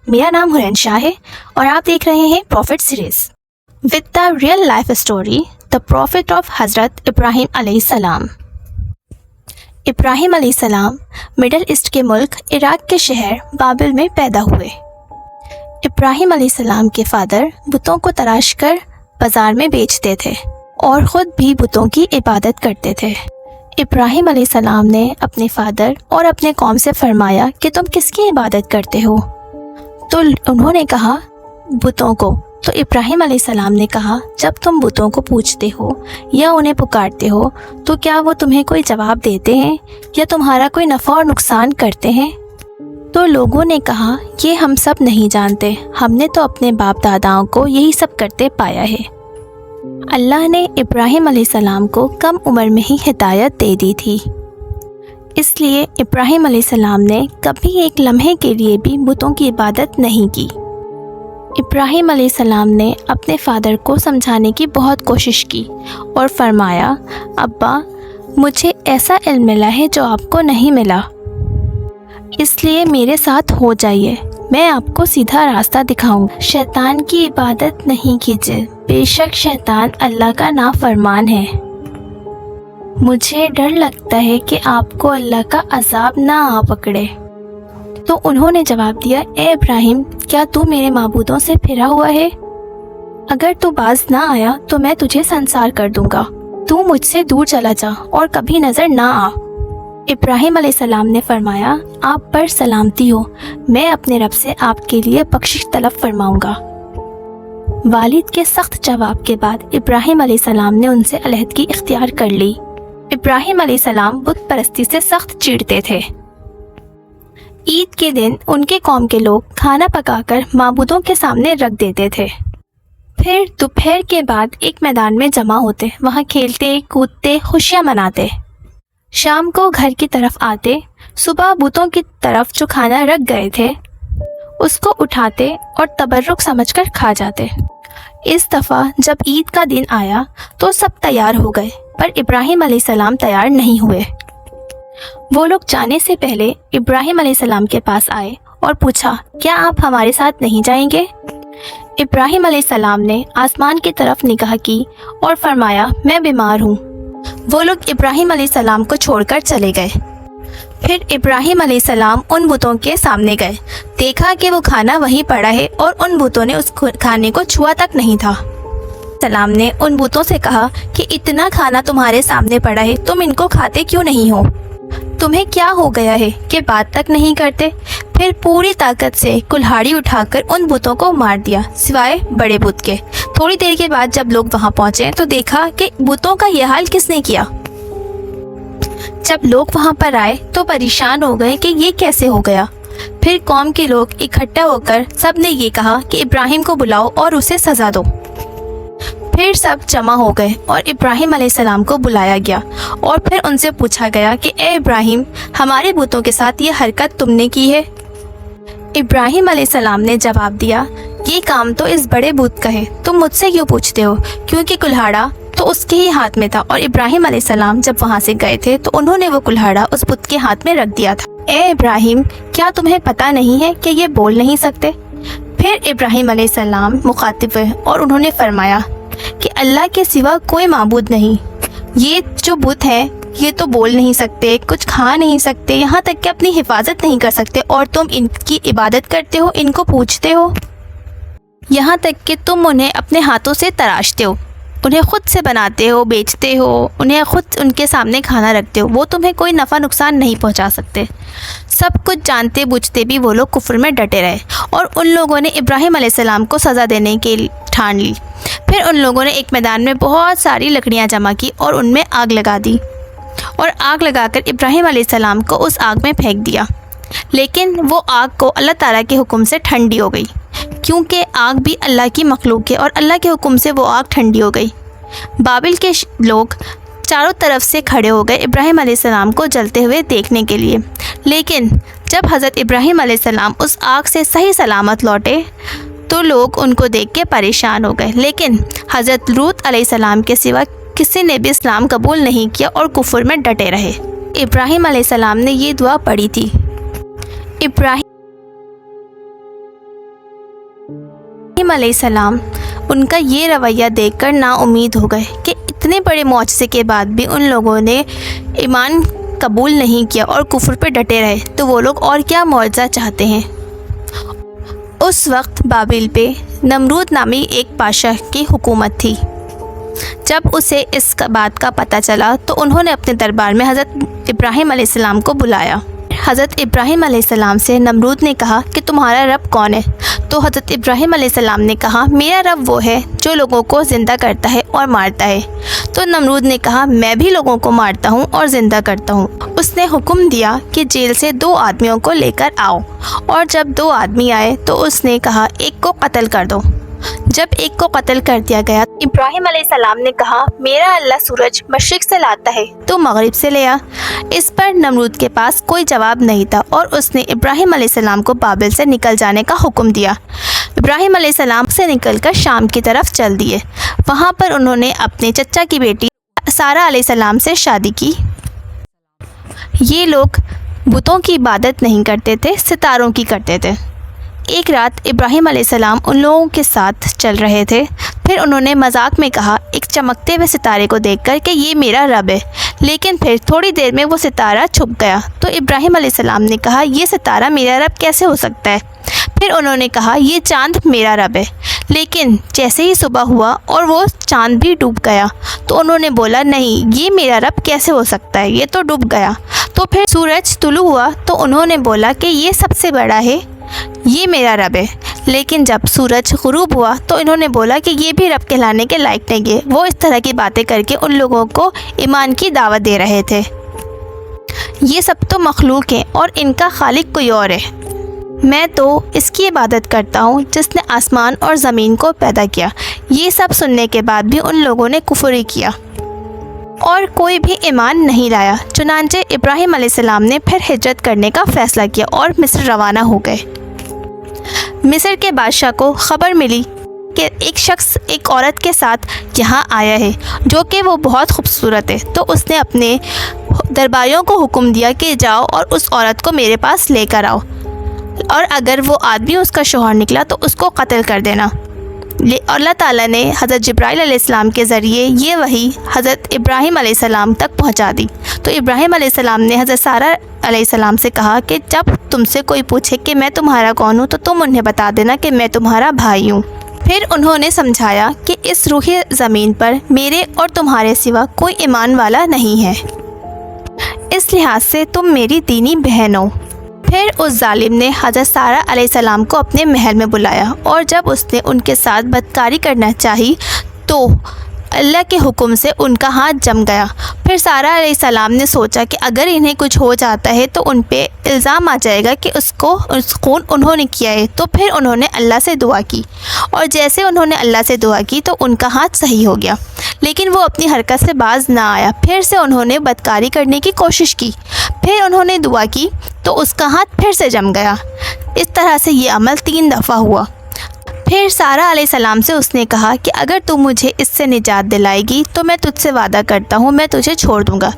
میرا نام ہرین شاہ ہے اور آپ دیکھ رہے ہیں prophet series with the real life story the prophet of حضرت ابراہیم علیہ السلام۔ ابراہیم علیہ السلام مڈل ایسٹ کے ملک عراق کے شہر بابل میں پیدا ہوئے۔ ابراہیم علیہ السلام کے فادر بتوں کو تراش کر بازار میں بیچتے تھے اور خود بھی بتوں کی عبادت کرتے تھے۔ ابراہیم علیہ السلام نے اپنے فادر اور اپنے قوم سے فرمایا کہ تم کس کی عبادت کرتے ہو؟ تو انہوں نے کہا بتوں کو۔ تو ابراہیم علیہ السلام نے کہا جب تم بتوں کو پوچھتے ہو یا انہیں پکارتے ہو تو کیا وہ تمہیں کوئی جواب دیتے ہیں یا تمہارا کوئی نفع اور نقصان کرتے ہیں؟ تو لوگوں نے کہا یہ ہم سب نہیں جانتے، ہم نے تو اپنے باپ داداؤں کو یہی سب کرتے پایا ہے۔ اللہ نے ابراہیم علیہ السلام کو کم عمر میں ہی ہدایت دے دی تھی، اس لیے ابراہیم علیہ السلام نے کبھی ایک لمحے کے لیے بھی بتوں کی عبادت نہیں کی۔ ابراہیم علیہ السلام نے اپنے فادر کو سمجھانے کی بہت کوشش کی اور فرمایا ابا مجھے ایسا علم ملا ہے جو آپ کو نہیں ملا، اس لیے میرے ساتھ ہو جائیے، میں آپ کو سیدھا راستہ دکھاؤں۔ شیطان کی عبادت نہیں کیجیے، بے شک شیطان اللہ کا نافرمان ہے۔ مجھے ڈر لگتا ہے کہ آپ کو اللہ کا عذاب نہ آ پکڑے۔ تو انہوں نے جواب دیا اے ابراہیم کیا تو میرے معبودوں سے پھرا ہوا ہے؟ اگر تو باز نہ آیا تو میں تجھے سنسار کر دوں گا، تو مجھ سے دور چلا جا اور کبھی نظر نہ آ۔ ابراہیم علیہ السلام نے فرمایا آپ پر سلامتی ہو، میں اپنے رب سے آپ کے لیے بخشش طلب فرماؤں گا۔ والد کے سخت جواب کے بعد ابراہیم علیہ السلام نے ان سے علیحدگی اختیار کر لی۔ ابراہیم علیہ السلام بت پرستی سے سخت چڑتے تھے۔ عید کے دن ان کے قوم کے لوگ کھانا پکا کر معبودوں کے سامنے رکھ دیتے تھے، پھر دوپہر کے بعد ایک میدان میں جمع ہوتے، وہاں کھیلتے کودتے خوشیاں مناتے۔ شام کو گھر کی طرف آتے، صبح بتوں کی طرف جو کھانا رکھ گئے تھے اس کو اٹھاتے اور تبرک سمجھ کر کھا جاتے۔ اس دفعہ جب عید کا دن آیا تو سب تیار ہو گئے، پر ابراہیم علیہ السلام تیار نہیں ہوئے۔ وہ لوگ جانے سے پہلے ابراہیم علیہ السلام کے پاس آئے اور پوچھا کیا آپ ہمارے ساتھ نہیں جائیں گے؟ ابراہیم علیہ السلام نے آسمان کی طرف نگاہ کی اور فرمایا میں بیمار ہوں۔ وہ لوگ ابراہیم علیہ السلام کو چھوڑ کر چلے گئے۔ پھر ابراہیم علیہ السلام ان بتوں کے سامنے گئے، دیکھا کہ وہ کھانا وہیں پڑا ہے اور ان بتوں نے اس کھانے کو چھوا تک نہیں تھا۔ السلام نے ان بتوں سے کہا کہ اتنا کھانا تمہارے سامنے پڑا ہے، تم ان کو کھاتے کیوں نہیں ہو؟ تمہیں کیا ہو گیا ہے کہ بات تک نہیں کرتے؟ پھر پوری طاقت سے کلہاڑی اٹھا کر ان بتوں کو مار دیا سوائے بڑے بت کے۔ تھوڑی دیر کے بعد جب لوگ وہاں پہنچے تو دیکھا کہ بتوں کا یہ حال کس نے کیا۔ جب لوگ وہاں پر آئے تو پریشان ہو گئے کہ یہ کیسے ہو گیا۔ پھر قوم کے لوگ اکٹھا ہو کر سب نے یہ کہا کہ ابراہیم کو بلاؤ اور اسے سزا دو۔ پھر سب جمع ہو گئے اور ابراہیم علیہ السلام کو بلایا گیا اور پھر ان سے پوچھا گیا کہ اے ابراہیم ہمارے بتوں کے ساتھ یہ حرکت تم نے کی ہے؟ ابراہیم علیہ السلام نے جواب دیا یہ کام تو اس بڑے بت کا ہے، تم مجھ سے کیوں پوچھتے ہو؟ کیونکہ کلہاڑا تو اس کے ہی ہاتھ میں تھا اور ابراہیم علیہ السلام جب وہاں سے گئے تھے تو انہوں نے وہ کلہاڑا اس بت کے ہاتھ میں رکھ دیا تھا۔ اے ابراہیم کیا تمہیں پتہ نہیں ہے کہ یہ بول نہیں سکتے؟ پھر ابراہیم علیہ السلام مخاطب ہوئے اور انہوں نے فرمایا کہ اللہ کے سوا کوئی معبود نہیں، یہ جو بت ہیں یہ تو بول نہیں سکتے، کچھ کھا نہیں سکتے، یہاں تک کہ اپنی حفاظت نہیں کر سکتے، اور تم ان کی عبادت کرتے ہو، ان کو پوچھتے ہو، یہاں تک کہ تم انہیں اپنے ہاتھوں سے تراشتے ہو، انہیں خود سے بناتے ہو، بیچتے ہو، انہیں خود ان کے سامنے کھانا رکھتے ہو، وہ تمہیں کوئی نفع نقصان نہیں پہنچا سکتے۔ سب کچھ جانتے بوجھتے بھی وہ لوگ کفر میں ڈٹے رہے اور ان لوگوں نے ابراہیم علیہ السلام کو سزا دینے کی ٹھان لی۔ پھر ان لوگوں نے ایک میدان میں بہت ساری لکڑیاں جمع کی اور ان میں آگ لگا دی اور آگ لگا کر ابراہیم علیہ السلام کو اس آگ میں پھینک دیا، لیکن وہ آگ کو اللہ تعالیٰ کے حکم سے ٹھنڈی ہو گئی، کیونکہ آگ بھی اللہ کی مخلوق ہے اور اللہ کے حکم سے وہ آگ ٹھنڈی ہو گئی۔ بابل کے لوگ چاروں طرف سے کھڑے ہو گئے ابراہیم علیہ السلام کو جلتے ہوئے دیکھنے کے لیے، لیکن جب حضرت ابراہیم علیہ السلام اس آگ سے صحیح سلامت لوٹے تو لوگ ان کو دیکھ کے پریشان ہو گئے، لیکن حضرت لوط علیہ السلام کے سوا کسی نے بھی اسلام قبول نہیں کیا اور کفر میں ڈٹے رہے۔ ابراہیم علیہ السلام نے یہ دعا پڑھی تھی، ابراہیم ابراہیم علیہ السلام ان کا یہ رویہ دیکھ کر نا امید ہو گئے کہ اتنے بڑے معجزے کے بعد بھی ان لوگوں نے ایمان قبول نہیں کیا اور کفر پہ ڈٹے رہے، تو وہ لوگ اور کیا معجزہ چاہتے ہیں۔ اس وقت بابل پہ نمرود نامی ایک بادشاہ کی حکومت تھی۔ جب اسے اس بات کا پتہ چلا تو انہوں نے اپنے دربار میں حضرت ابراہیم علیہ السلام کو بلایا۔ حضرت ابراہیم علیہ السلام سے نمرود نے کہا کہ تمہارا رب کون ہے؟ تو حضرت ابراہیم علیہ السلام نے کہا میرا رب وہ ہے جو لوگوں کو زندہ کرتا ہے اور مارتا ہے۔ تو نمرود نے کہا میں بھی لوگوں کو مارتا ہوں اور زندہ کرتا ہوں۔ اس نے حکم دیا کہ جیل سے 2 آدمیوں کو لے کر آؤ، اور جب 2 آدمی آئے تو اس نے کہا ایک کو قتل کر دو۔ جب ایک کو قتل کر دیا گیا، ابراہیم علیہ السلام نے کہا میرا اللہ سورج مشرق سے لاتا ہے تو مغرب سے لے آ۔ اس پر نمرود کے پاس کوئی جواب نہیں تھا اور اس نے ابراہیم علیہ السلام کو بابل سے نکل جانے کا حکم دیا۔ ابراہیم علیہ السلام سے نکل کر شام کی طرف چل دیے۔ وہاں پر انہوں نے اپنے چچا کی بیٹی سارہ علیہ السلام سے شادی کی۔ یہ لوگ بتوں کی عبادت نہیں کرتے تھے، ستاروں کی کرتے تھے۔ ایک رات ابراہیم علیہ السلام ان لوگوں کے ساتھ چل رہے تھے، پھر انہوں نے مذاق میں کہا ایک چمکتے ہوئے ستارے کو دیکھ کر کہ یہ میرا رب ہے، لیکن پھر تھوڑی دیر میں وہ ستارہ چھپ گیا۔ تو ابراہیم علیہ السلام نے کہا یہ ستارہ میرا رب کیسے ہو سکتا ہے؟ پھر انہوں نے کہا یہ چاند میرا رب ہے، لیکن جیسے ہی صبح ہوا اور وہ چاند بھی ڈوب گیا تو انہوں نے بولا نہیں یہ میرا رب کیسے ہو سکتا ہے، یہ تو ڈوب گیا۔ تو پھر سورج طلوع ہوا تو انہوں نے بولا کہ یہ سب سے بڑا ہے، یہ میرا رب ہے، لیکن جب سورج غروب ہوا تو انہوں نے بولا کہ یہ بھی رب کہلانے کے لائق نہیں ہے۔ وہ اس طرح کی باتیں کر کے ان لوگوں کو ایمان کی دعوت دے رہے تھے۔ یہ سب تو مخلوق ہیں اور ان کا خالق کوئی اور ہے، میں تو اس کی عبادت کرتا ہوں جس نے آسمان اور زمین کو پیدا کیا۔ یہ سب سننے کے بعد بھی ان لوگوں نے کفر ہی کیا اور کوئی بھی ایمان نہیں لایا۔ چنانچہ ابراہیم علیہ السلام نے پھر ہجرت کرنے کا فیصلہ کیا اور مصر روانہ ہو گئے۔ مصر کے بادشاہ کو خبر ملی کہ ایک شخص ایک عورت کے ساتھ یہاں آیا ہے جو کہ وہ بہت خوبصورت ہے، تو اس نے اپنے درباریوں کو حکم دیا کہ جاؤ اور اس عورت کو میرے پاس لے کر آؤ، اور اگر وہ آدمی اس کا شوہر نکلا تو اس کو قتل کر دینا۔ اللہ تعالیٰ نے حضرت جبرائیل علیہ السلام کے ذریعے یہ وحی حضرت ابراہیم علیہ السلام تک پہنچا دی۔ تو ابراہیم علیہ السلام نے حضرت سارہ علیہ السلام سے کہا کہ جب تم سے کوئی پوچھے کہ میں تمہارا کون ہوں تو تم انہیں بتا دینا کہ میں تمہارا بھائی ہوں۔ پھر انہوں نے سمجھایا کہ اس روحی زمین پر میرے اور تمہارے سوا کوئی ایمان والا نہیں ہے، اس لحاظ سے تم میری دینی بہن ہو۔ پھر اس ظالم نے حضرت سارہ علیہ السلام کو اپنے محل میں بلایا، اور جب اس نے ان کے ساتھ بدکاری کرنا چاہی تو اللہ کے حکم سے ان کا ہاتھ جم گیا۔ پھر سارہ علیہ السلام نے سوچا کہ اگر انہیں کچھ ہو جاتا ہے تو ان پہ الزام آ جائے گا کہ اس خون انہوں نے کیا ہے۔ تو پھر انہوں نے اللہ سے دعا کی، اور جیسے انہوں نے اللہ سے دعا کی تو ان کا ہاتھ صحیح ہو گیا، لیکن وہ اپنی حرکت سے باز نہ آیا۔ پھر سے انہوں نے بدکاری کرنے کی کوشش کی، پھر انہوں نے دعا کی تو اس کا ہاتھ پھر سے جم گیا۔ اس طرح سے یہ عمل 3 دفعہ ہوا۔ پھر سارہ علیہ السلام سے اس نے کہا کہ اگر تم مجھے اس سے نجات دلائے گی تو میں تجھ سے وعدہ کرتا ہوں میں تجھے چھوڑ دوں گا۔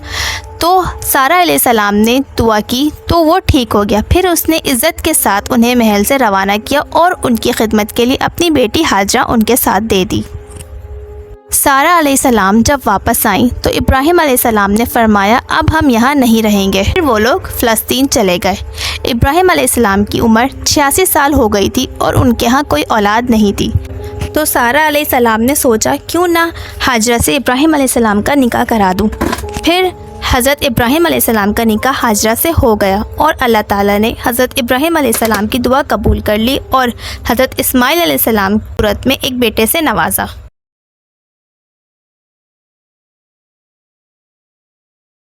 تو سارہ علیہ السلام نے دعا کی تو وہ ٹھیک ہو گیا۔ پھر اس نے عزت کے ساتھ انہیں محل سے روانہ کیا اور ان کی خدمت کے لیے اپنی بیٹی ہاجرہ ان کے ساتھ دے دی۔ سارہ علیہ السلام جب واپس آئیں تو ابراہیم علیہ السلام نے فرمایا اب ہم یہاں نہیں رہیں گے۔ پھر وہ لوگ فلسطین چلے گئے۔ ابراہیم علیہ السلام کی عمر 86 سال ہو گئی تھی اور ان کے ہاں کوئی اولاد نہیں تھی۔ تو سارہ علیہ السلام نے سوچا کیوں نہ ہاجرہ سے ابراہیم علیہ السلام کا نکاح کرا دوں۔ پھر حضرت ابراہیم علیہ السلام کا نکاح ہاجرہ سے ہو گیا، اور اللہ تعالیٰ نے حضرت ابراہیم علیہ السلام کی دعا قبول کر لی اور حضرت اسماعیل علیہ السلام کی صورت میں ایک بیٹے سے نوازا۔